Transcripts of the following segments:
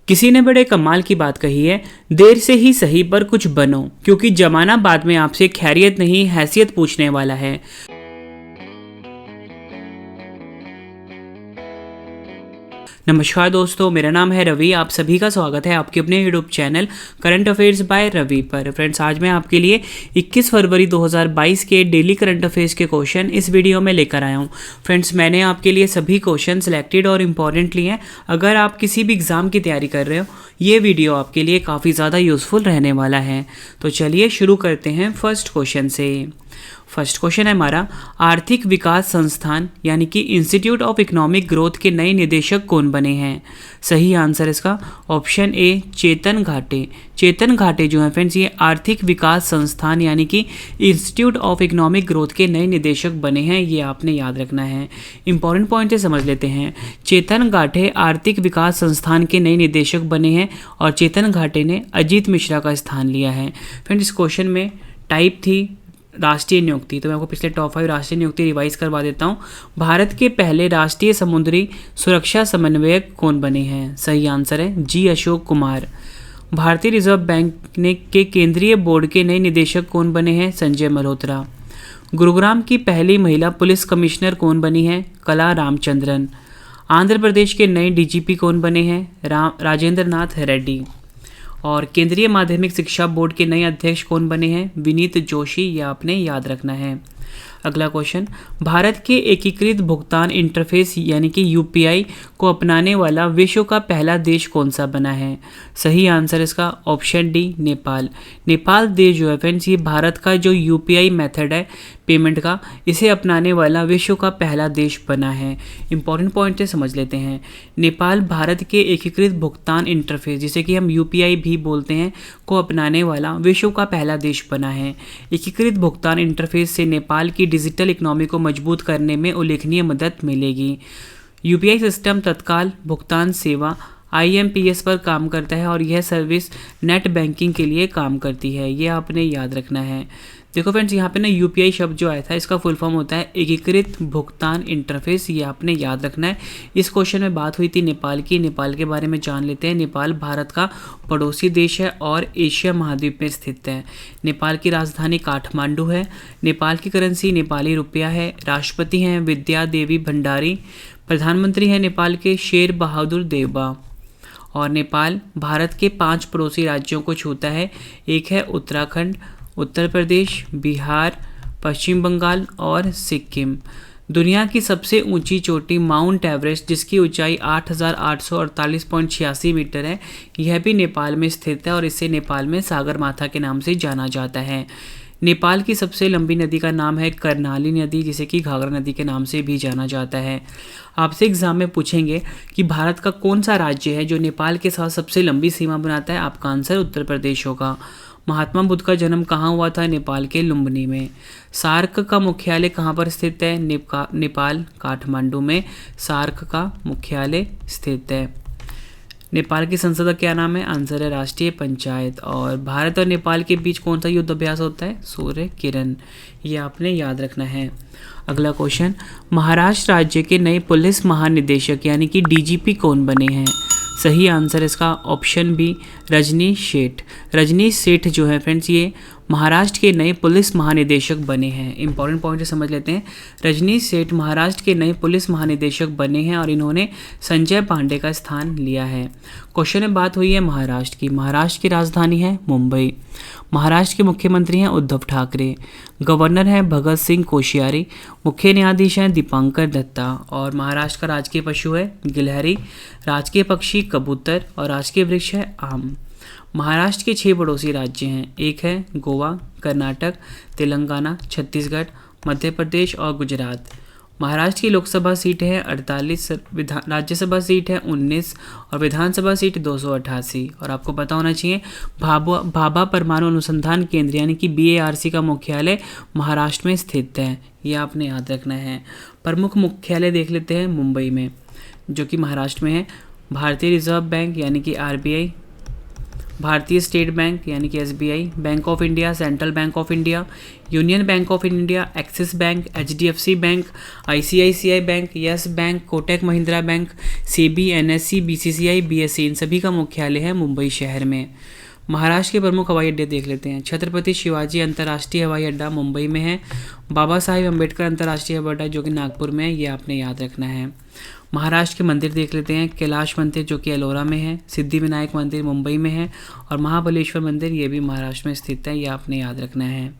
किसी ने बड़े कमाल की बात कही है, देर से ही सही पर कुछ बनो, क्योंकि जमाना बाद में आपसे खैरियत नहीं हैसियत पूछने वाला है। नमस्कार दोस्तों, मेरा नाम है रवि। आप सभी का स्वागत है आपके अपने YouTube channel current affairs by Ravi पर। फ्रेंड्स, आज मैं आपके लिए 21 फरवरी 2022 के डेली करंट अफेयर्स के क्वेश्चन इस वीडियो में लेकर आया हूं। फ्रेंड्स, मैंने आपके लिए सभी क्वेश्चन सिलेक्टेड और इम्पॉर्टेंट लिए हैं। अगर आप किसी भी एग्ज़ाम की तैयारी कर रहे हो, ये वीडियो आपके लिए काफ़ी ज़्यादा यूज़फुल रहने वाला है। तो चलिए शुरू करते हैं फर्स्ट क्वेश्चन से। फर्स्ट क्वेश्चन है हमारा, आर्थिक विकास संस्थान यानी कि इंस्टीट्यूट ऑफ इकोनॉमिक ग्रोथ के नए निदेशक कौन बने हैं? सही आंसर इसका ऑप्शन ए चेतन घाटे। चेतन घाटे जो है फ्रेंड्स, ये आर्थिक विकास संस्थान यानी कि इंस्टीट्यूट ऑफ इकोनॉमिक ग्रोथ के नए निदेशक बने हैं। ये आपने याद रखना है। इंपॉर्टेंट पॉइंट से समझ लेते हैं। चेतन घाटे आर्थिक विकास संस्थान के नए निदेशक बने हैं और चेतन घाटे ने अजीत मिश्रा का स्थान लिया है। फ्रेंड्स, इस क्वेश्चन में टाइप थी राष्ट्रीय नियुक्ति, तो मैं आपको पिछले टॉप 5 राष्ट्रीय नियुक्ति रिवाइज करवा देता हूँ। भारत के पहले राष्ट्रीय समुद्री सुरक्षा समन्वयक कौन बने हैं? सही आंसर है जी अशोक कुमार। भारतीय रिजर्व बैंक के केंद्रीय बोर्ड के नए निदेशक कौन बने हैं? संजय मल्होत्रा। गुरुग्राम की पहली महिला पुलिस कमिश्नर कौन बनी है? कला रामचंद्रन। आंध्र प्रदेश के नए डीजीपी कौन बने हैं? राजेंद्र नाथ रेड्डी। और केंद्रीय माध्यमिक शिक्षा बोर्ड के नए अध्यक्ष कौन बने हैं? विनीत जोशी। ये आपने याद रखना है। अगला क्वेश्चन, भारत के एकीकृत भुगतान इंटरफेस यानी कि यूपीआई को अपनाने वाला विश्व का पहला देश कौन सा बना है? सही आंसर इसका ऑप्शन डी नेपाल। नेपाल देश जो है फ्रेंड्स, ये भारत का जो यूपीआई मेथड है पेमेंट का, इसे अपनाने वाला विश्व का पहला देश बना है। इंपॉर्टेंट पॉइंट से समझ लेते हैं। नेपाल भारत के एकीकृत भुगतान इंटरफेस, जिसे कि हम यूपीआई भी बोलते हैं, को अपनाने वाला विश्व का पहला देश बना है। एकीकृत भुगतान इंटरफेस से नेपाल की डिजिटल इकोनॉमी को मजबूत करने में उल्लेखनीय मदद मिलेगी। यूपीआई सिस्टम तत्काल भुगतान सेवा आईएमपीएस पर काम करता है और यह सर्विस नेट बैंकिंग के लिए काम करती है। ये आपने याद रखना है। देखो फ्रेंड्स, यहाँ पे ना यूपीआई शब्द जो आया था, इसका फुल फॉर्म होता है एकीकृत भुगतान इंटरफेस। ये आपने याद रखना है। इस क्वेश्चन में बात हुई थी नेपाल की। नेपाल के बारे में जान लेते हैं। नेपाल भारत का पड़ोसी देश है और एशिया महाद्वीप में स्थित है। नेपाल की राजधानी काठमांडू है। नेपाल की करेंसी नेपाली रुपया है। राष्ट्रपति हैं विद्या देवी भंडारी। प्रधानमंत्री हैं नेपाल के शेर बहादुर देवबा। और नेपाल भारत के 5 पड़ोसी राज्यों को छूता है। एक है उत्तराखंड, उत्तर प्रदेश, बिहार, पश्चिम बंगाल और सिक्किम। दुनिया की सबसे ऊंची चोटी माउंट एवरेस्ट, जिसकी ऊंचाई 8,848.86 मीटर है, यह भी नेपाल में स्थित है और इसे नेपाल में सागरमाथा के नाम से जाना जाता है। नेपाल की सबसे लंबी नदी का नाम है कर्णाली नदी, जिसे कि घाघरा नदी के नाम से भी जाना जाता है। आपसे एग्जाम में पूछेंगे कि भारत का कौन सा राज्य है जो नेपाल के साथ सबसे लंबी सीमा बनाता है? आपका आंसर उत्तर प्रदेश होगा। महात्मा बुद्ध का जन्म कहाँ हुआ था? नेपाल के लुम्बिनी में। सार्क का मुख्यालय कहाँ पर स्थित है? नेपाल काठमांडू में सार्क का मुख्यालय स्थित है। नेपाल की संसद का क्या नाम है? आंसर है राष्ट्रीय पंचायत। और भारत और नेपाल के बीच कौन सा युद्ध अभ्यास होता है? सूर्य किरण। ये आपने याद रखना है। अगला क्वेश्चन, महाराष्ट्र राज्य के नए पुलिस महानिदेशक यानी कि डीजीपी कौन बने हैं? सही आंसर इसका ऑप्शन बी रजनीश सेठ। रजनीश सेठ जो है फ्रेंड्स, ये महाराष्ट्र के नए पुलिस महानिदेशक बने हैं। इंपॉर्टेंट पॉइंट से समझ लेते हैं। रजनीश सेठ महाराष्ट्र के नए पुलिस महानिदेशक बने हैं और इन्होंने संजय पांडे का स्थान लिया है। क्वेश्चन में बात हुई है महाराष्ट्र की। महाराष्ट्र की राजधानी है मुंबई। महाराष्ट्र के मुख्यमंत्री हैं उद्धव ठाकरे। गवर्नर हैं भगत सिंह कोश्यारी। मुख्य न्यायाधीश हैं दीपांकर दत्ता। और महाराष्ट्र का राजकीय पशु है गिलहरी। राजकीय पक्षी कबूतर और राजकीय वृक्ष है आम। महाराष्ट्र के 6 पड़ोसी राज्य हैं। एक है गोवा, कर्नाटक, तेलंगाना, छत्तीसगढ़, मध्य प्रदेश और गुजरात। महाराष्ट्र की लोकसभा सीट है 48, राज्यसभा सीट है 19 और विधानसभा सीट 288। और आपको पता होना चाहिए भाभा परमाणु अनुसंधान केंद्र यानी कि BARC का मुख्यालय महाराष्ट्र में स्थित है। यह आपने याद रखना है। प्रमुख मुख्यालय देख लेते हैं मुंबई में, जो कि महाराष्ट्र में है। भारतीय रिजर्व बैंक यानी कि RBI, भारतीय स्टेट बैंक यानी कि SBI, bank of India, central bank of India, union bank of India, axis bank, HDFC bank, ICICI bank, yes bank, Kotak Mahindra bank, SEBI, NSE, BCCI, BSE, इन सभी का मुख्यालय है मुंबई शहर में। महाराष्ट्र के प्रमुख हवाई अड्डे देख लेते हैं। छत्रपति शिवाजी अंतर्राष्ट्रीय हवाई अड्डा मुंबई में है। बाबा साहेब अम्बेडकर अंतर्राष्ट्रीय हवाई अड्डा जो कि नागपुर में है, ये आपने याद रखना है। महाराष्ट्र के मंदिर देख लेते हैं। कैलाश मंदिर जो कि एलोरा में है, सिद्धिविनायक मंदिर मुंबई में है और महाबलेश्वर मंदिर ये भी महाराष्ट्र में स्थित है, ये आपने याद रखना है।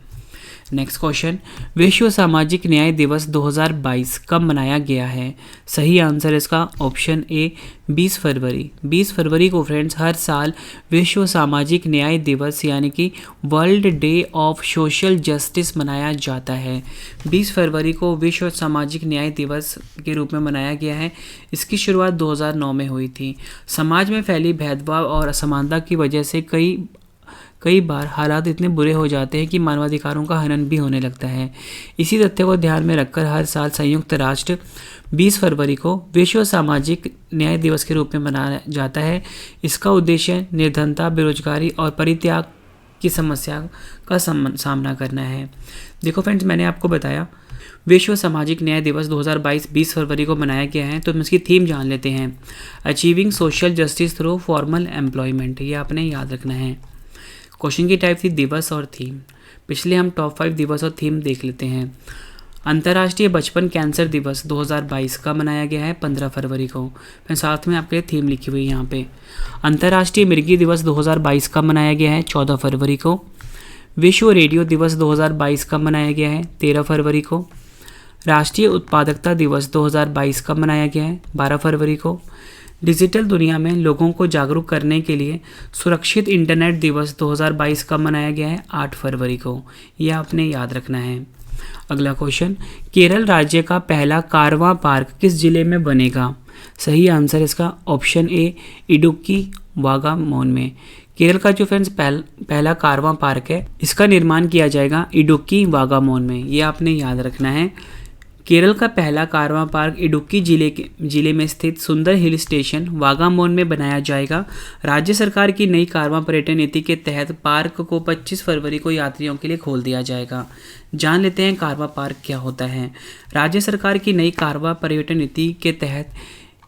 नेक्स्ट क्वेश्चन, विश्व सामाजिक न्याय दिवस 2022 कब मनाया गया है? सही आंसर इसका ऑप्शन ए 20 फरवरी। 20 फरवरी को फ्रेंड्स हर साल विश्व सामाजिक न्याय दिवस यानी कि world day of social justice मनाया जाता है। 20 फरवरी को विश्व सामाजिक न्याय दिवस के रूप में मनाया गया है। इसकी शुरुआत 2009 में हुई थी। समाज में फैली भेदभाव और असमानता की वजह से कई बार हालात इतने बुरे हो जाते हैं कि मानवाधिकारों का हनन भी होने लगता है। इसी तथ्य को ध्यान में रखकर हर साल संयुक्त राष्ट्र 20 फरवरी को विश्व सामाजिक न्याय दिवस के रूप में मनाया जाता है। इसका उद्देश्य निर्धनता, बेरोजगारी और परित्याग की समस्या का सामना करना है। देखो फ्रेंड्स, मैंने आपको बताया विश्व सामाजिक न्याय दिवस 2022 20 फरवरी को मनाया गया है। तो हम इसकी थीम जान लेते हैं। Achieving social justice through formal employment, ये आपने याद रखना है। क्वेश्चन की टाइप थी दिवस और थीम। पिछले हम टॉप 5 दिवस और थीम देख लेते हैं। अंतर्राष्ट्रीय बचपन कैंसर दिवस 2022 का मनाया गया है 15 फरवरी को। फिर साथ में आपके थीम लिखी हुई है यहाँ पे। अंतर्राष्ट्रीय मिर्गी दिवस 2022 का मनाया गया है 14 फरवरी को। विश्व रेडियो दिवस 2022 का मनाया गया है 13 फरवरी को। राष्ट्रीय उत्पादकता दिवस 2022 का मनाया गया है 12 फरवरी को। डिजिटल दुनिया में लोगों को जागरूक करने के लिए सुरक्षित इंटरनेट दिवस 2022 का मनाया गया है 8 फरवरी को। यह आपने याद रखना है। अगला क्वेश्चन, केरल राज्य का पहला कारवां पार्क किस जिले में बनेगा? सही आंसर इसका ऑप्शन ए इडुक्की वागामोन में। केरल का जो फ्रेंड्स पहला कारवां पार्क है, इसका निर्माण किया जाएगा इडुक्की वागामोन में। ये आपने याद रखना है। केरल का पहला कारवां पार्क इडुक्की जिले में स्थित सुंदर हिल स्टेशन वागामोन में बनाया जाएगा। राज्य सरकार की नई कारवां पर्यटन नीति के तहत पार्क को 25 फरवरी को यात्रियों के लिए खोल दिया जाएगा। जान लेते हैं कारवां पार्क क्या होता है। राज्य सरकार की नई कारवां पर्यटन नीति के तहत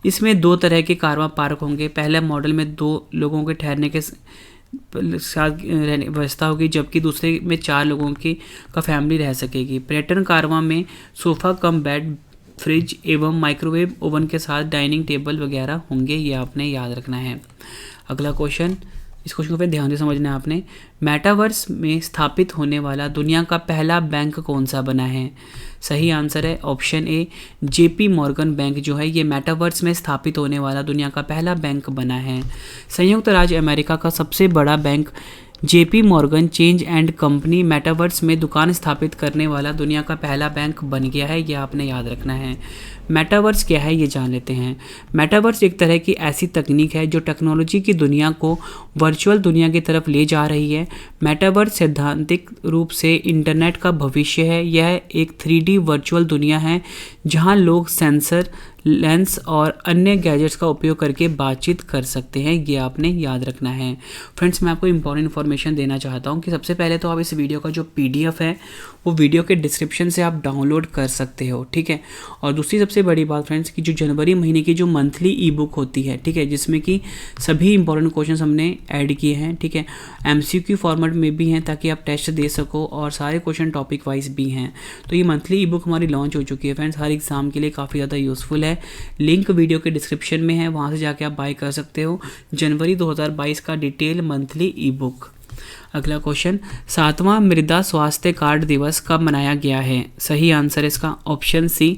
इसमें 2 तरह के कारवां पार्क होंगे। पहले मॉडल में 2 लोगों के ठहरने के साथ व्यवस्था होगी, जबकि दूसरे में 4 लोगों की का फैमिली रह सकेगी। पर्यटन कारवां में सोफा कम बेड, फ्रिज एवं माइक्रोवेव ओवन के साथ डाइनिंग टेबल वगैरह होंगे। ये आपने याद रखना है। अगला क्वेश्चन, इस क्वेश्चन को फिर ध्यान से समझना है आपने। मेटावर्स में स्थापित होने वाला दुनिया का पहला बैंक कौन सा बना है? सही आंसर है option A JP Morgan bank जो है ये मेटावर्स में स्थापित होने वाला दुनिया का पहला बैंक बना है। संयुक्त राज्य अमेरिका का सबसे बड़ा bank JP Morgan change and company metaverse में दुकान स्थापित करने वाला दुनिया का पहला बैंक बन गया है। यह आपने याद रखना है। मेटावर्स क्या है ये जान लेते हैं। मेटावर्स एक तरह की ऐसी तकनीक है जो टेक्नोलॉजी की दुनिया को वर्चुअल दुनिया की तरफ ले जा रही है। मेटावर्स सैद्धांतिक रूप से इंटरनेट का भविष्य है। यह एक 3D वर्चुअल दुनिया है जहां लोग सेंसर, लेंस और अन्य गैजेट्स का उपयोग करके बातचीत कर सकते हैं। ये आपने याद रखना है। फ्रेंड्स, मैं आपको इंपॉर्टेंट इन्फॉर्मेशन देना चाहता हूँ कि सबसे पहले तो आप इस वीडियो का जो PDF है वो वीडियो के डिस्क्रिप्शन से आप डाउनलोड कर सकते हो, ठीक है। और दूसरी सबसे बड़ी बात फ्रेंड्स कि जो जनवरी महीने की जो मंथली ई-बुक होती है, ठीक है, जिसमें कि सभी इंपॉर्टेंट क्वेश्चन हमने ऐड किए हैं, ठीक है, MCQ फॉर्मेट में भी हैं ताकि आप टेस्ट दे सको और सारे क्वेश्चन टॉपिक वाइज भी हैं। तो ये मंथली ई-बुक हमारी लॉन्च हो चुकी है फ्रेंड्स, हर एग्जाम के लिए काफ़ी ज़्यादा यूज़फुल है। लिंक वीडियो के डिस्क्रिप्शन में है, वहाँ से जाके आप बाय कर सकते हो जनवरी 2022 का डिटेल मंथली ई-बुक। अगला क्वेश्चन, 7वां मृदा स्वास्थ्य कार्ड दिवस कब मनाया गया है? सही आंसर इसका ऑप्शन सी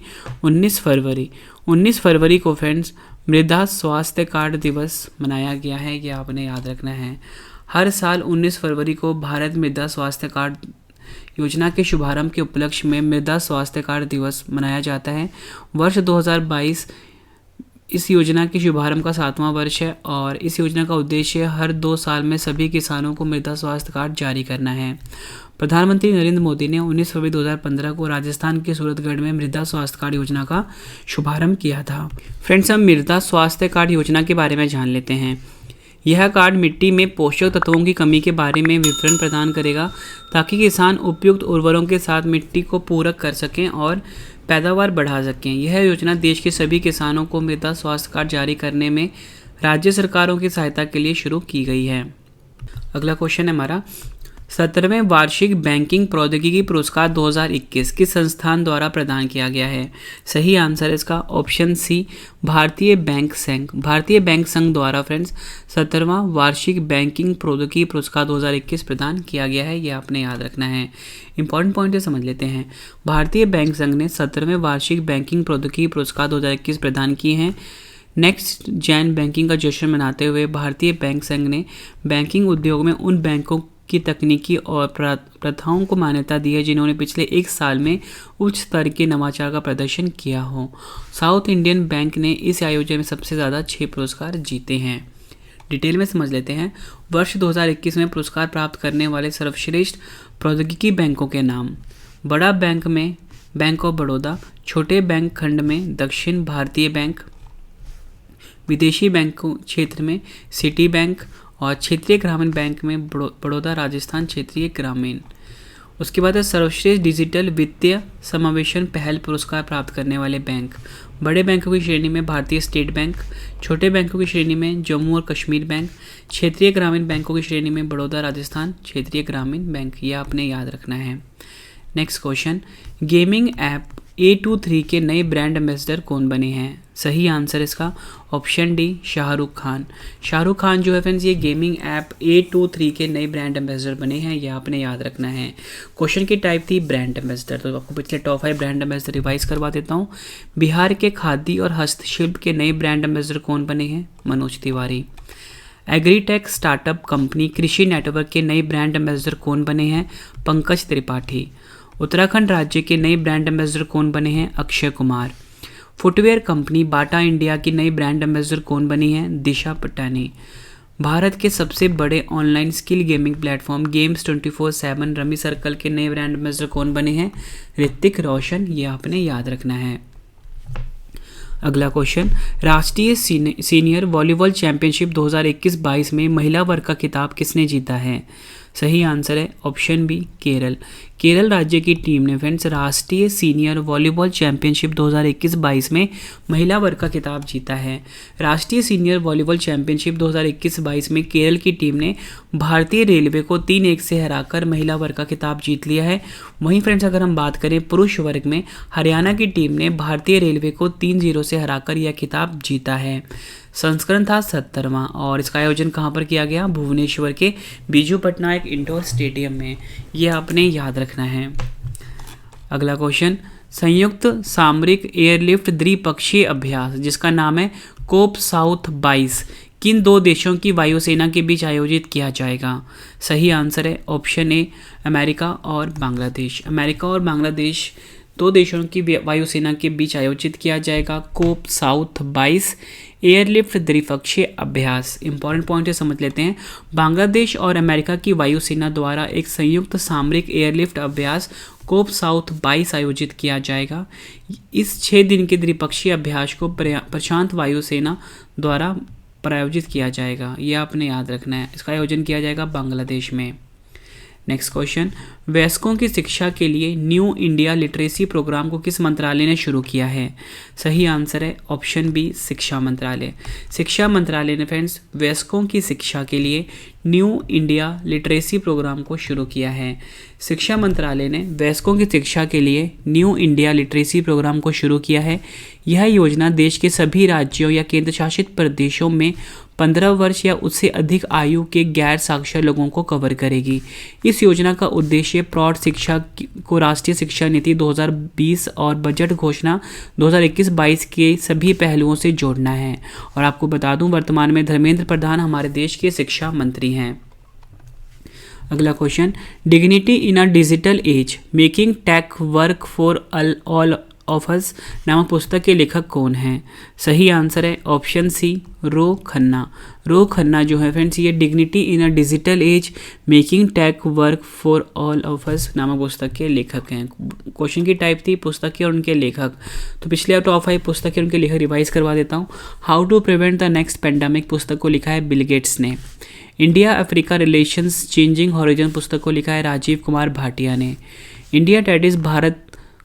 19 फरवरी। 19 फरवरी को फ्रेंड्स मृदा स्वास्थ्य कार्ड दिवस मनाया गया है। ये आपने याद रखना है। हर साल 19 फरवरी को भारत मृदा स्वास्थ्य कार्ड योजना के शुभारंभ के उपलक्ष्य में मृदा स्वास्थ्य कार्ड दिवस मनाया जाता है। वर्ष 2022 इस योजना के शुभारंभ का 7वां वर्ष है और इस योजना का उद्देश्य हर 2 साल में सभी किसानों को मृदा स्वास्थ्य कार्ड जारी करना है। प्रधानमंत्री नरेंद्र मोदी ने 19 फरवरी 2015 को राजस्थान के सूरतगढ़ में मृदा स्वास्थ्य कार्ड योजना का शुभारंभ किया था। फ्रेंड्स, हम मृदा स्वास्थ्य कार्ड योजना के बारे में जान लेते हैं। यह कार्ड मिट्टी में पोषक तत्वों की कमी के बारे में विवरण प्रदान करेगा ताकि किसान उपयुक्त उर्वरकों के साथ मिट्टी को पूरक कर सकें और पैदावार बढ़ा सकें। यह योजना देश के सभी किसानों को मृदा स्वास्थ्य कार्ड जारी करने में राज्य सरकारों की सहायता के लिए शुरू की गई है। अगला क्वेश्चन है हमारा, 17वें वार्षिक बैंकिंग प्रौद्योगिकी पुरस्कार 2021 किस संस्थान द्वारा प्रदान किया गया है? सही आंसर है इसका ऑप्शन सी, भारतीय बैंक संघ। भारतीय बैंक संघ द्वारा फ्रेंड्स 17वां वार्षिक बैंकिंग प्रौद्योगिकी पुरस्कार 2021 प्रदान किया गया है, यह आपने याद रखना है। इंपॉर्टेंट पॉइंट है, समझ लेते हैं। भारतीय बैंक संघ ने 17वें वार्षिक बैंकिंग प्रौद्योगिकी पुरस्कार 2021 प्रदान किए हैं। नेक्स्ट जैन बैंकिंग का जश्न मनाते हुए भारतीय बैंक संघ ने बैंकिंग उद्योग में उन बैंकों की तकनीकी और प्रथाओं को मान्यता दी है जिन्होंने पिछले 1 साल में उच्च स्तर के नवाचार का प्रदर्शन किया हो। साउथ इंडियन बैंक ने इस आयोजन में सबसे ज़्यादा 6 पुरस्कार जीते हैं। डिटेल में समझ लेते हैं। वर्ष 2021 में पुरस्कार प्राप्त करने वाले सर्वश्रेष्ठ प्रौद्योगिकी बैंकों के नाम। बड़ा बैंक में बैंक ऑफ बड़ौदा, छोटे बैंक खंड में दक्षिण भारतीय बैंक, विदेशी बैंक क्षेत्र में सिटी बैंक और क्षेत्रीय ग्रामीण बैंक में बड़ौदा राजस्थान क्षेत्रीय ग्रामीण। उसके बाद है सर्वश्रेष्ठ डिजिटल वित्तीय समावेशन पहल पुरस्कार प्राप्त करने वाले बैंक। बड़े बैंकों की श्रेणी में भारतीय स्टेट बैंक, छोटे बैंकों की श्रेणी में जम्मू और कश्मीर बैंक, क्षेत्रीय ग्रामीण बैंकों की श्रेणी में बड़ौदा राजस्थान क्षेत्रीय ग्रामीण बैंक। यह आपने याद रखना है। Next question, gaming app A23 के नए ब्रांड एम्बेसडर कौन बने हैं? सही आंसर इसका ऑप्शन डी, शाहरुख खान। शाहरुख खान जो है फ्रेंड्स ये गेमिंग ऐप A23 के नए ब्रांड एम्बेसडर बने हैं, यह आपने याद रखना है। क्वेश्चन की टाइप थी ब्रांड एम्बेसडर, तो आपको पिछले टॉप 5 ब्रांड एम्बेसडर रिवाइज करवा देता हूँ। बिहार के खादी और हस्तशिल्प के नए ब्रांड एम्बेसडर कौन बने हैं? Manoj Tiwari. Agritech startup company कृषि नेटवर्क के नए ब्रांड एम्बेसडर कौन बने हैं? पंकज त्रिपाठी। उत्तराखंड राज्य के नए ब्रांड एम्बेसडर कौन बने हैं? Akshay Kumar. Footwear company Bata India की नई ब्रांड एम्बेसडर कौन बनी है? दिशा पटानी। भारत के सबसे बड़े online skill gaming platform games 24/7 rummy circle के नए ब्रांड एम्बेसडर कौन बने हैं? ऋतिक रोशन। ये आपने याद रखना है। अगला क्वेश्चन, राष्ट्रीय सीनियर वॉलीबॉल चैंपियनशिप 2021-22 में महिला वर्ग का खिताब किसने जीता है? सही आंसर है ऑप्शन बी, केरल। केरल राज्य की टीम ने फ्रेंड्स राष्ट्रीय सीनियर वॉलीबॉल चैंपियनशिप 2021-22 में महिला वर्ग का खिताब जीता है। राष्ट्रीय सीनियर वॉलीबॉल चैंपियनशिप 2021-22 में केरल की टीम ने भारतीय रेलवे को 3-1 से हराकर महिला वर्ग का खिताब जीत लिया है। वहीं फ्रेंड्स अगर हम बात करें पुरुष वर्ग में, हरियाणा की टीम ने भारतीय रेलवे को 3-0 से हराकर यह खिताब जीता है। संस्करण था 70वां और इसका आयोजन कहाँ पर किया गया? भुवनेश्वर के बीजू पटनायक इंडोर स्टेडियम में। यह आपने याद रखना है। अगला क्वेश्चन, संयुक्त सामरिक एयरलिफ्ट द्विपक्षीय अभ्यास जिसका नाम है कोप साउथ 22 किन 2 देशों की वायुसेना के बीच आयोजित किया जाएगा? सही आंसर है ऑप्शन ए, अमेरिका और बांग्लादेश। अमेरिका और बांग्लादेश 2 देशों की वायुसेना के बीच आयोजित किया जाएगा कोप साउथ 22 एयरलिफ्ट द्विपक्षीय अभ्यास। इंपॉर्टेंट पॉइंट है, समझ लेते हैं। बांग्लादेश और अमेरिका की वायुसेना द्वारा एक संयुक्त सामरिक एयरलिफ्ट अभ्यास कोप साउथ 22 आयोजित किया जाएगा। इस 6 दिन के द्विपक्षीय अभ्यास को प्रशांत वायुसेना द्वारा प्रायोजित किया जाएगा। यह आपने याद रखना है। इसका आयोजन किया जाएगा बांग्लादेश में। नेक्स्ट क्वेश्चन, वयस्कों की शिक्षा के लिए न्यू इंडिया लिटरेसी प्रोग्राम को किस मंत्रालय ने शुरू किया है? सही आंसर है ऑप्शन बी, शिक्षा मंत्रालय। शिक्षा मंत्रालय ने फ्रेंड्स वयस्कों की शिक्षा के लिए न्यू इंडिया लिटरेसी प्रोग्राम को शुरू किया है। शिक्षा मंत्रालय ने वयस्कों की शिक्षा के लिए न्यू इंडिया लिटरेसी प्रोग्राम को शुरू किया है। यह योजना देश के सभी राज्यों या केंद्र शासित प्रदेशों में 15 वर्ष या उससे अधिक आयु के गैर साक्षर लोगों को कवर करेगी। इस योजना का उद्देश्य प्रौढ़ शिक्षा को राष्ट्रीय शिक्षा नीति 2020 और बजट घोषणा 2021-22 के सभी पहलुओं से जोड़ना है। और आपको बता दूं वर्तमान में धर्मेंद्र प्रधान हमारे देश के शिक्षा मंत्री हैं। अगला question, dignity in a digital age making tech work for all of us नामक पुस्तक के लेखक कौन हैं? सही आंसर है option C, Ro Khanna. Ro Khanna जो है फ्रेंड्स, ये dignity in a digital age making tech work for all of us नामक पुस्तक के लेखक हैं। क्वेश्चन की टाइप थी पुस्तक के और उनके लेखक। तो पिछले टॉप 5 पुस्तक के उनके लेखक रिवाइज करवा देता हूँ। How to prevent the next pandemic पुस्तक को लिखा है बिल गेट्स ने। India Africa relations changing horizon पुस्तक को लिखा है राजीव कुमार भाटिया ने। India that is Bharat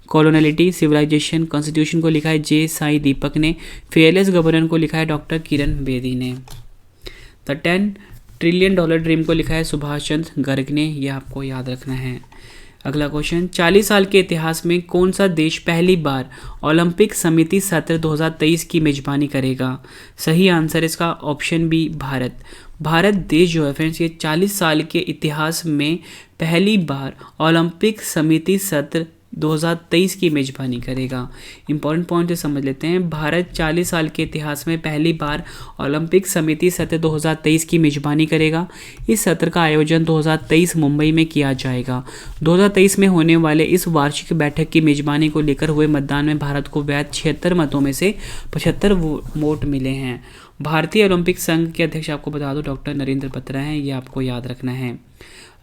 coloniality civilization constitution को लिखा है जे साई दीपक ने। फेयरलेस गवर्नेंस को लिखा है डॉक्टर किरण बेदी ने। द 10 ट्रिलियन डॉलर ड्रीम को लिखा है सुभाष चंद्र गर्ग ने। यह आपको याद रखना है। अगला क्वेश्चन, 40 साल के इतिहास में कौन सा देश पहली बार ओलंपिक समिति सत्र 2023 की मेजबानी करेगा? सही आंसर इसका ऑप्शन बी, भारत। भारत देश जो है फ्रेंड्स, ये 40 साल के इतिहास में पहली बार ओलंपिक समिति सत्र 2023 की मेजबानी करेगा। इंपॉर्टेंट पॉइंट से समझ लेते हैं। भारत 40 साल के इतिहास में पहली बार ओलंपिक समिति सत्र 2023 की मेजबानी करेगा। इस सत्र का आयोजन 2023 मुंबई में किया जाएगा। 2023 में होने वाले इस वार्षिक बैठक की मेजबानी को लेकर हुए मतदान में भारत को वैध 76 मतों में से 75 वोट मिले हैं। भारतीय ओलंपिक संघ के अध्यक्ष आपको बता दो डॉक्टर नरेंद्र बत्रा हैं। ये आपको याद रखना है।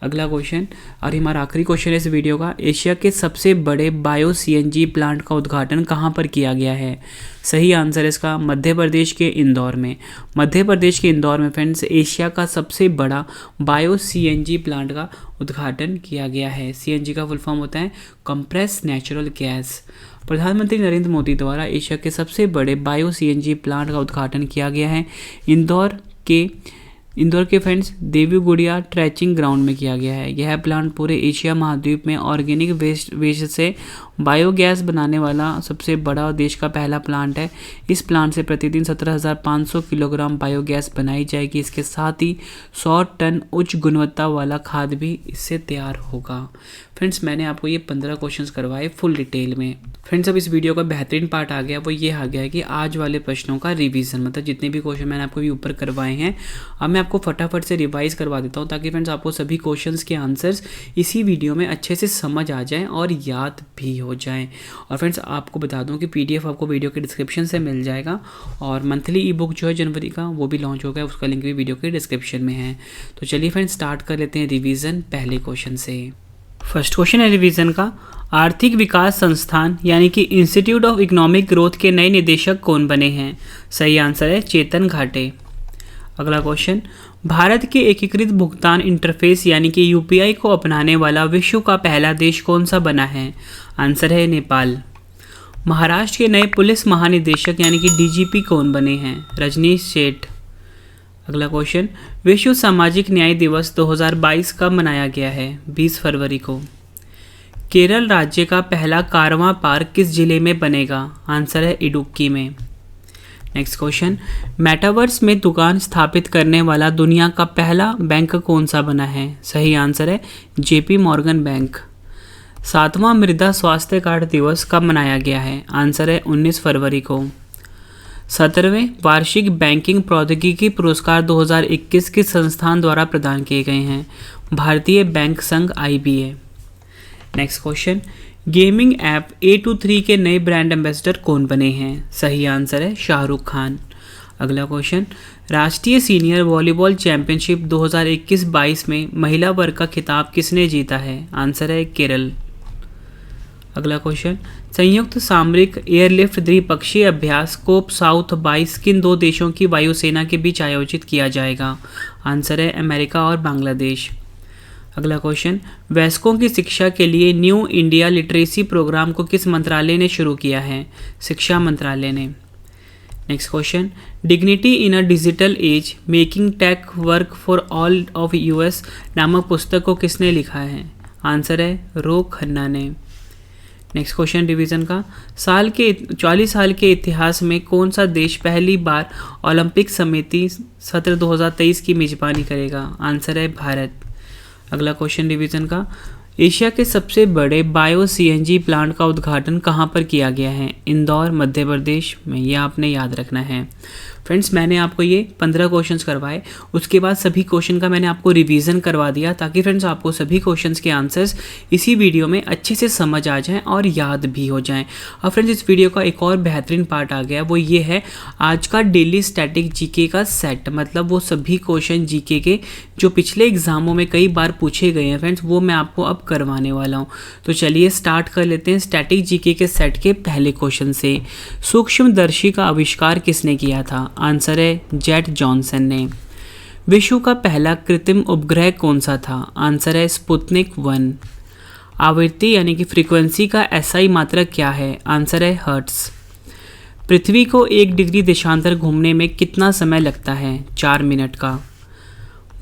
अगला क्वेश्चन और हमारा आखिरी क्वेश्चन है इस वीडियो का। एशिया के सबसे बड़े बायो सीएनजी प्लांट का उद्घाटन कहाँ पर किया गया है? सही आंसर इसका मध्य प्रदेश के इंदौर में। मध्य प्रदेश के इंदौर में फ्रेंड्स एशिया का सबसे बड़ा बायो सीएनजी प्लांट का उद्घाटन किया गया है। सीएनजी का फुल फॉर्म होता है कंप्रेस नेचुरल गैस। प्रधानमंत्री नरेंद्र मोदी द्वारा एशिया के सबसे बड़े बायो सीएनजी प्लांट का उद्घाटन किया गया है। इंदौर के फ्रेंड्स देवीगुड़िया ट्रैचिंग ग्राउंड में किया गया है। यह प्लांट पूरे एशिया महाद्वीप में ऑर्गेनिक वेस्ट से बायोगैस बनाने वाला सबसे बड़ा और देश का पहला प्लांट है। इस प्लांट से प्रतिदिन 17,500 किलोग्राम बायोगैस बनाई जाएगी। इसके साथ ही 100 टन उच्च गुणवत्ता वाला खाद भी इससे तैयार होगा। फ्रेंड्स मैंने आपको ये 15 क्वेश्चंस करवाए फुल डिटेल में। फ्रेंड्स अब इस वीडियो का बेहतरीन पार्ट आ गया, वो ये आ गया है कि आज वाले प्रश्नों का रिवीजन, मतलब जितने भी क्वेश्चन मैंने आपको भी ऊपर करवाए हैं अब मैं आपको फटाफट से रिवाइज करवा देता हूँ ताकि फ्रेंड्स आपको सभी क्वेश्चंस के आंसर्स इसी वीडियो में अच्छे से समझ आ जाएं और याद भी हो जाएं। और फ्रेंड्स आपको बता दूं कि पीडीएफ आपको वीडियो के डिस्क्रिप्शन से मिल जाएगा और मंथली ई बुक जो है जनवरी का वो भी लॉन्च हो गया, उसका लिंक भी वीडियो के डिस्क्रिप्शन में है। तो चलिए फ्रेंड्स स्टार्ट कर लेते हैं रिवीजन पहले क्वेश्चन से। फर्स्ट क्वेश्चन है रिवीजन का, आर्थिक विकास संस्थान यानी कि इंस्टीट्यूट ऑफ इकोनॉमिक ग्रोथ के नए निदेशक कौन बने हैं? सही आंसर है चेतन घाटे। अगला क्वेश्चन, भारत के एकीकृत भुगतान इंटरफेस यानी कि यूपीआई को अपनाने वाला विश्व का पहला देश कौन सा बना है? आंसर है नेपाल। महाराष्ट्र के नए पुलिस महानिदेशक यानी कि डीजीपी कौन बने हैं? रजनीश सेठ। अगला क्वेश्चन, विश्व सामाजिक न्याय दिवस 2022 कब मनाया गया है? 20 फरवरी को। केरल राज्य का पहला कारवां पार्क किस जिले में बनेगा? आंसर है इडुक्की में। नेक्स्ट क्वेश्चन, मेटावर्स में दुकान स्थापित करने वाला दुनिया का पहला बैंक कौन सा बना है? सही आंसर है जेपी मॉर्गन बैंक। 7वां मृदा स्वास्थ्य कार्ड दिवस कब मनाया गया है? आंसर है 19 फरवरी को। 17वें वार्षिक बैंकिंग प्रौद्योगिकी पुरस्कार 2021 किस संस्थान द्वारा प्रदान किए गए हैं? भारतीय बैंक संघ IBA। Next question, gaming app A23 के नए ब्रांड एम्बेसडर कौन बने हैं? सही आंसर है शाहरुख खान। अगला क्वेश्चन, राष्ट्रीय सीनियर वॉलीबॉल चैंपियनशिप 2021-22 में महिला वर्ग का खिताब किसने जीता है? आंसर है केरल। अगला क्वेश्चन, संयुक्त सामरिक एयरलिफ्ट द्विपक्षीय अभ्यास कोप साउथ 22 किन दो देशों की वायुसेना के बीच आयोजित किया जाएगा? आंसर है अमेरिका और बांग्लादेश। अगला क्वेश्चन, वयस्कों की शिक्षा के लिए न्यू इंडिया लिटरेसी प्रोग्राम को किस मंत्रालय ने शुरू किया है? शिक्षा मंत्रालय ने। Next question, dignity in a digital age making tech work for all of US नामक पुस्तक को किसने लिखा है? आंसर है रो खन्ना ने। नेक्स्ट क्वेश्चन रिवीजन का, 40 साल के इतिहास में कौन सा देश पहली बार ओलंपिक समिति सत्र 2023 की मेजबानी करेगा? आंसर है भारत। अगला क्वेश्चन रिवीजन का, एशिया के सबसे बड़े बायो सीएनजी प्लांट का उद्घाटन कहाँ पर किया गया है? इंदौर, मध्य प्रदेश में। ये आपने याद रखना है। फ्रेंड्स, मैंने आपको ये 15 क्वेश्चंस करवाए, उसके बाद सभी क्वेश्चन का मैंने आपको रिवीजन करवा दिया ताकि फ्रेंड्स आपको सभी क्वेश्चंस के आंसर्स इसी वीडियो में अच्छे से समझ आ जाएं और याद भी हो जाएं। अब फ्रेंड्स, इस वीडियो का एक और बेहतरीन पार्ट आ गया, वो ये है आज का डेली स्टैटिक जीके का सेट। मतलब वो सभी क्वेश्चन जीके के जो पिछले एग्जामों में कई बार पूछे गए हैं फ्रेंड्स, वो मैं आपको अब करवाने वाला हूँ। तो चलिए स्टार्ट कर लेते हैं स्टैटिक जीके के सेट के पहले क्वेश्चन से। सूक्ष्मदर्शी का आविष्कार किसने किया था? आंसर है जेट जॉनसन ने। विश्व का पहला कृत्रिम उपग्रह कौन सा था? आंसर है स्पुतनिक 1। आवृत्ति यानी कि फ्रीक्वेंसी का एसआई मात्रक क्या है? आंसर है हर्ट्ज। पृथ्वी को 1 डिग्री देशांतर घूमने में कितना समय लगता है? 4 मिनट का।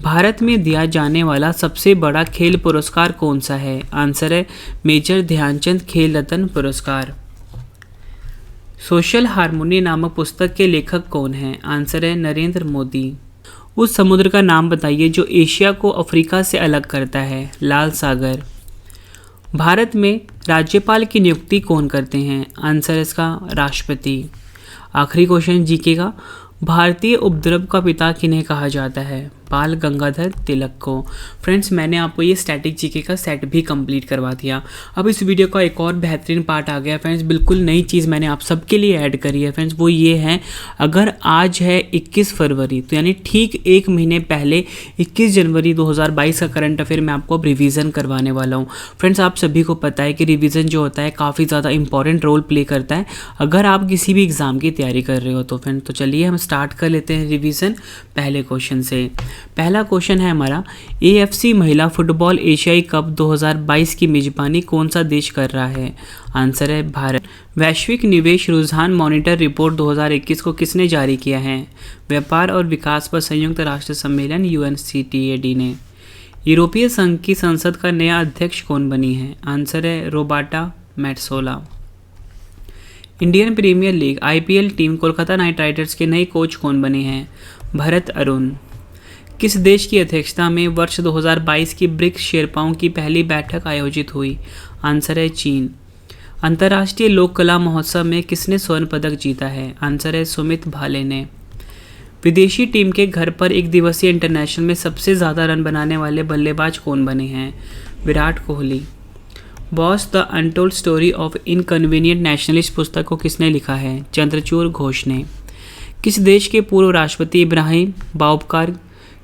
भारत में दिया जाने वाला सबसे बड़ा खेल पुरस्कार कौन सा है? आंसर है मेजर ध्यानचंद खेल रत्न पुरस्कार। सोशल हार्मोनी नामक पुस्तक के लेखक कौन हैं? आंसर है नरेंद्र मोदी। उस समुद्र का नाम बताइए जो एशिया को अफ्रीका से अलग करता है? लाल सागर। भारत में राज्यपाल की नियुक्ति कौन करते हैं? आंसर इसका राष्ट्रपति। आखिरी क्वेश्चन जीके का, भारतीय उपद्रव का पिता किन्हें कहा जाता है? बाल गंगाधर तिलक को। फ्रेंड्स, मैंने आपको ये स्टैटिक जीके का सेट भी कंप्लीट करवा दिया। अब इस वीडियो का एक और बेहतरीन पार्ट आ गया फ्रेंड्स, बिल्कुल नई चीज़ मैंने आप सबके लिए ऐड करी है फ्रेंड्स। वो ये है, अगर आज है 21 फरवरी तो यानी ठीक 1 महीने पहले 21 जनवरी 2022 का करंट अफेयर मैं आपको अब रिवीजन करवाने वाला हूँ। फ्रेंड्स, आप सभी को पता है कि रिवीजन जो होता है काफ़ी ज़्यादा इंपॉर्टेंट रोल प्ले करता है अगर आप किसी भी एग्ज़ाम की तैयारी कर रहे हो तो। फ्रेंड्स, तो चलिए हम स्टार्ट कर लेते हैं रिवीजन पहले क्वेश्चन से। पहला क्वेश्चन है हमारा, एएफसी महिला फुटबॉल एशियाई कप 2022 की मेजबानी कौन सा देश कर रहा है? आंसर है भारत। वैश्विक निवेश रुझान मॉनिटर रिपोर्ट 2021 को किसने जारी किया है? व्यापार और विकास पर संयुक्त राष्ट्र सम्मेलन UNCTAD ने। यूरोपीय संघ की संसद का नया अध्यक्ष कौन बनी है? आंसर है Roberta Metsola. Indian Premier League IPL team Kolkata Knight Riders के नए कोच कौन बने हैं? भरत अरुण। किस देश की अध्यक्षता में वर्ष 2022 की ब्रिक्स शेरपाओं की पहली बैठक आयोजित हुई? आंसर है चीन। अंतर्राष्ट्रीय लोक कला महोत्सव में किसने स्वर्ण पदक जीता है? आंसर है सुमित भाले ने। विदेशी टीम के घर पर एक दिवसीय इंटरनेशनल में सबसे ज़्यादा रन बनाने वाले बल्लेबाज कौन बने हैं? Virat Kohli. Boss the untold story of inconvenient nationalist पुस्तक को किसने लिखा है? चंद्रचूड़ घोष ने। किस देश के पूर्व राष्ट्रपति इब्राहिम बाउबकार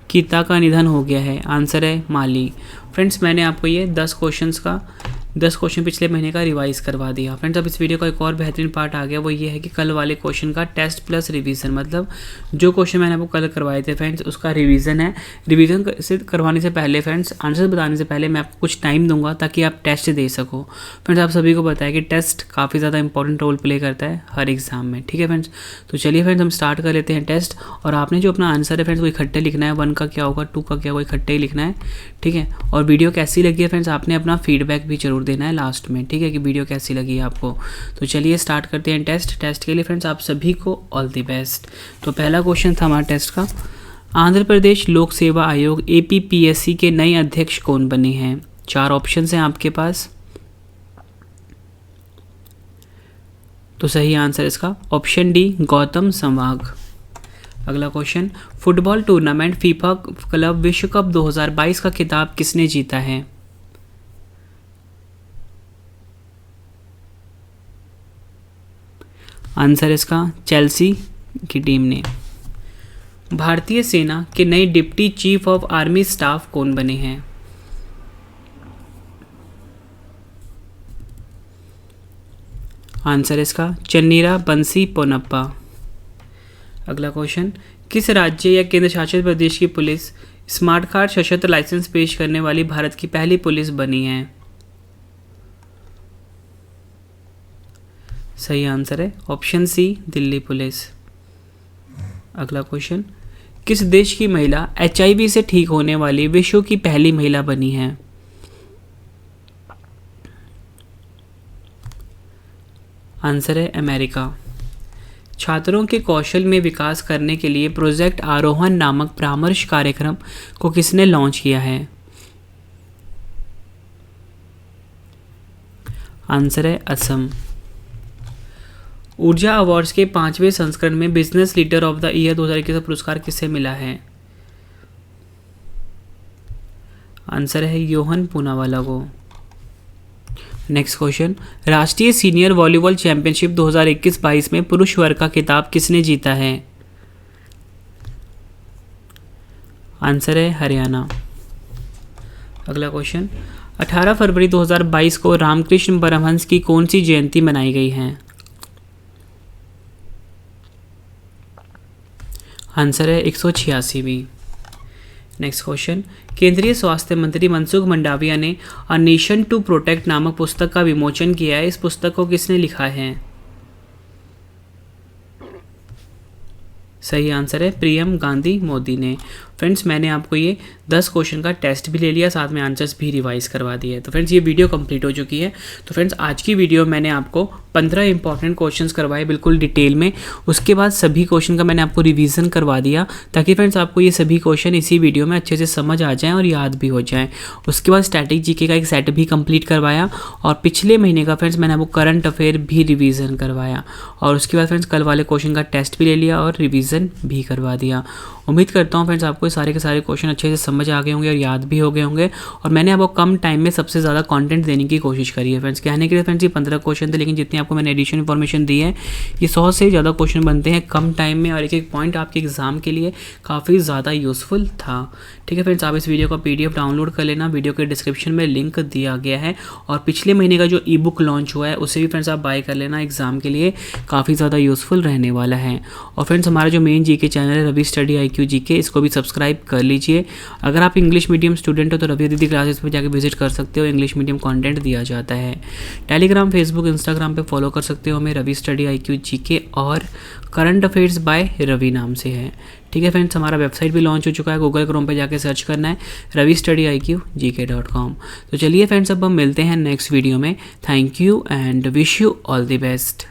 कीता का निधन हो गया है? आंसर है माली। फ्रेंड्स, मैंने आपको ये 10 क्वेश्चन पिछले महीने का रिवाइज करवा दिया। फ्रेंड्स, अब इस वीडियो का एक और बेहतरीन पार्ट आ गया, वो ये है कि कल वाले क्वेश्चन का टेस्ट प्लस रिवीजन। मतलब जो क्वेश्चन मैंने आपको कल करवाए थे फ्रेंड्स, उसका रिवीजन है। रिवीजन से करवाने से पहले फ्रेंड्स, आंसर बताने से पहले मैं आपको कुछ टाइम दूंगा ताकि आप टेस्ट दे सको। फ्रेंड्स, आप सभी को पता है कि टेस्ट काफ़ी ज़्यादा इंपॉर्टेंट रोल प्ले करता है हर एग्जाम में। ठीक है फ्रेंड्स, तो चलिए फ्रेंड्स हम स्टार्ट कर लेते हैं टेस्ट। और आपने जो अपना आंसर है फ्रेंड्स वो इकट्ठे लिखना है। 1 का क्या होगा, 2 का क्या होगा, इकट्ठे ही लिखना है। ठीक है, और वीडियो कैसी लगी है फ्रेंड्स, आपने अपना फीडबैक भी जरूर देना है लास्ट में। ठीक है, कि वीडियो कैसी लगी है आपको। तो चलिए स्टार्ट करते हैं टेस्ट के लिए फ्रेंड्स आप सभी को ऑल द बेस्ट। तो पहला क्वेश्चन था हमारा टेस्ट का, आंध्र प्रदेश लोक सेवा आयोग APPSC के नए अध्यक्ष कौन बने हैं? 4 ऑप्शंस हैं आपके पास। तो सही आंसर इसका ऑप्शन डी गौतम संवाग। अगला question, football tournament FIFA club विश्व कप 2022 का खिताब किसने जीता है? आंसर इसका चेल्सी की टीम ने। भारतीय सेना के नए deputy chief of army staff कौन बने हैं? आंसर इसका चन्नीरा बंसी पोनप्पा। अगला क्वेश्चन, किस राज्य या केंद्र शासित प्रदेश की पुलिस स्मार्ट कार्ड सशस्त्र लाइसेंस पेश करने वाली भारत की पहली पुलिस बनी है? सही आंसर है ऑप्शन सी दिल्ली पुलिस। अगला क्वेश्चन, किस देश की महिला HIV से ठीक होने वाली विश्व की पहली महिला बनी है? आंसर है अमेरिका। छात्रों के कौशल में विकास करने के लिए प्रोजेक्ट आरोहण नामक परामर्श कार्यक्रम को किसने लॉन्च किया है? आंसर है असम। ऊर्जा अवार्ड्स के 5वें संस्करण में business leader of the year 2021 का पुरस्कार किसे मिला है? आंसर है योहन पूनावाला को। नेक्स्ट क्वेश्चन, राष्ट्रीय सीनियर वॉलीबॉल चैंपियनशिप 2021-22 में पुरुष वर्ग का खिताब किसने जीता है? आंसर है हरियाणा। अगला क्वेश्चन, 18 फरवरी 2022 को रामकृष्ण परमहंस की कौन सी जयंती मनाई गई है? आंसर है 186वीं। नेक्स्ट क्वेश्चन, केंद्रीय स्वास्थ्य मंत्री मनसुख मंडाविया ने अ नेशन टू प्रोटेक्ट नामक पुस्तक का विमोचन किया है। इस पुस्तक को किसने लिखा है? सही आंसर है प्रियम गांधी मोदी ने। फ्रेंड्स, मैंने आपको ये 10 क्वेश्चन का टेस्ट भी ले लिया, साथ में आंसर्स भी रिवाइज करवा दिए। तो फ्रेंड्स, ये वीडियो कंप्लीट हो चुकी है। तो फ्रेंड्स, आज की वीडियो मैंने आपको 15 इंपॉर्टेंट क्वेश्चंस करवाए बिल्कुल डिटेल में। उसके बाद सभी क्वेश्चन का मैंने आपको रिवीजन करवा दिया, ताकि फ्रेंड्स आपको ये सभी क्वेश्चन इसी वीडियो में अच्छे से समझ आ जाएँ और याद भी हो जाएँ। उसके बाद स्टैटिक जीके का एक सेट भी कंप्लीट करवाया, और पिछले महीने का फ्रेंड्स मैंने आपको करंट अफेयर भी रिवीजन करवाया। और उसके बाद फ्रेंड्स कल वाले क्वेश्चन का टेस्ट भी ले लिया और रिवीजन भी करवा दिया। उम्मीद करता हूँ फ्रेंड्स आपको सारे के सारे क्वेश्चन अच्छे से समझ आ गए होंगे और याद भी हो गए होंगे। और मैंने आपको कम टाइम में सबसे ज़्यादा कंटेंट देने की कोशिश करी है फ्रेंड्स। कहने के लिए फ्रेंड्स ये 15 क्वेश्चन थे, लेकिन जितनी आपको मैंने एडिशनल इन्फॉर्मेशन दी है, ये 100 से ज़्यादा क्वेश्चन बनते हैं कम टाइम में, और एक एक पॉइंट आपके एग्जाम के लिए काफ़ी ज़्यादा यूज़फुल था। ठीक है फ्रेंड्स, आप इस वीडियो का PDF डाउनलोड कर लेना, वीडियो के डिस्क्रिप्शन में लिंक दिया गया है। और पिछले महीने का जो ई-बुक लॉन्च हुआ है उसे भी फ्रेंड्स आप बाय कर लेना, एग्जाम के लिए काफ़ी ज़्यादा यूज़फुल रहने वाला है। और फ्रेंड्स, हमारा जो मेन जीके चैनल है रवि स्टडी IQ जीके, इसको भी सब्सक्राइब कर लीजिए। अगर आप इंग्लिश मीडियम स्टूडेंट हो तो रवि दीदी क्लासेस पर जाकर विजिट कर सकते हो, इंग्लिश मीडियम कंटेंट दिया जाता है। टेलीग्राम, फेसबुक, इंस्टाग्राम पे फॉलो कर सकते हो हमें, रवि स्टडी IQ जीके और करंट अफेयर्स बाय रवि नाम से है। ठीक है फ्रेंड्स, हमारा वेबसाइट भी लॉन्च हो चुका है, गूगल क्रोम पे जाके सर्च करना है ravistudyIQgk.com। तो चलिए फ्रेंड्स, अब हम मिलते हैं नेक्स्ट वीडियो में। Thank you and wish you all the best.